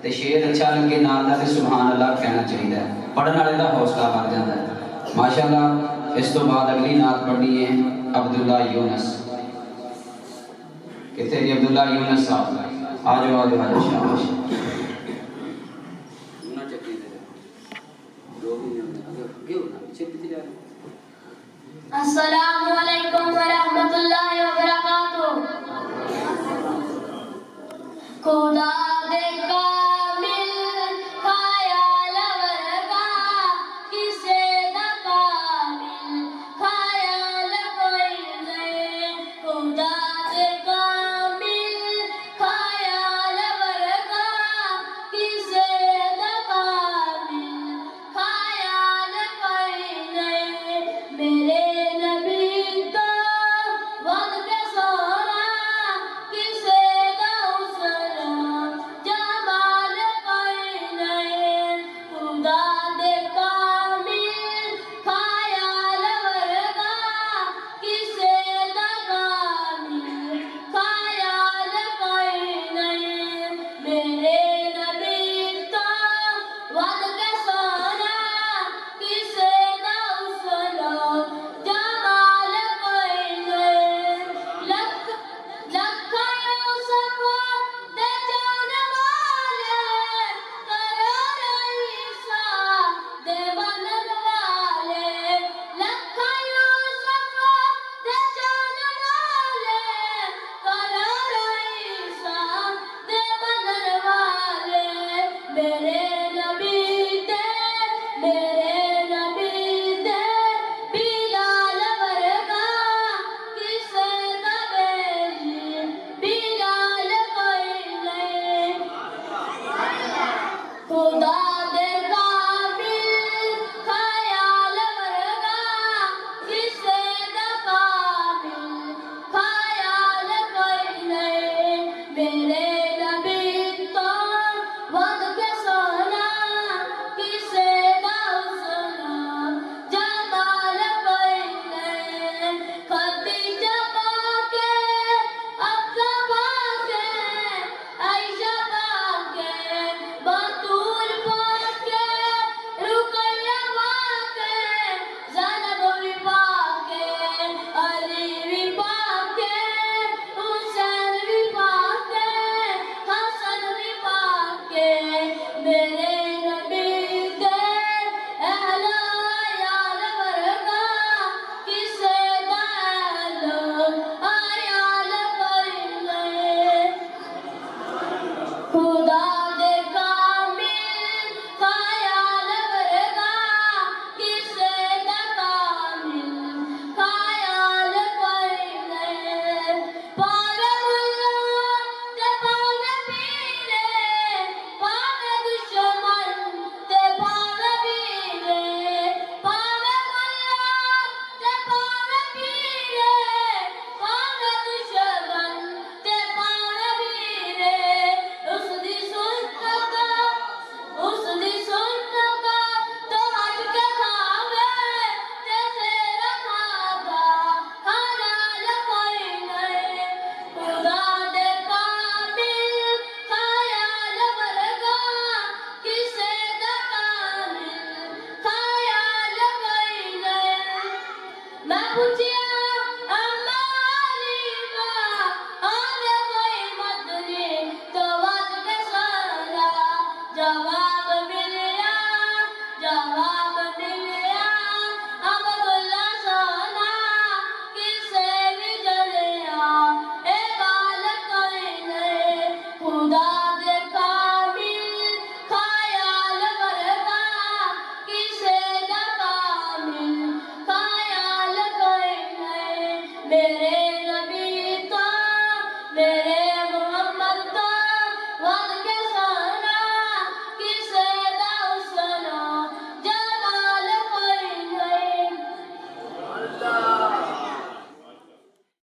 तो शेर अच्छा लगे नाल दा ते सुभान अल्लाह कहना चाहिए, पढ़ने वाले का हौसला बढ़ जाता है माशाअल्लाह। इस तो बाद अगली नात पढ़नी है अब्दुल्ला यूनस। कितने जी अब्दुल्ला यूनस साहब, आ जाओ आ जाओ आ जाओ, शाबाश। अस्सलामु अलैकुम व रहमतुल्लाहि व बरकातुहू। खुदा दे कामिल ख्याल वर्गा किसे दा कामिल ख्याल कोई नहीं। खुदा दे कामिल ख्याल वर्गा किसे दा कामिल ख्याल कोई नहीं। मेरे Java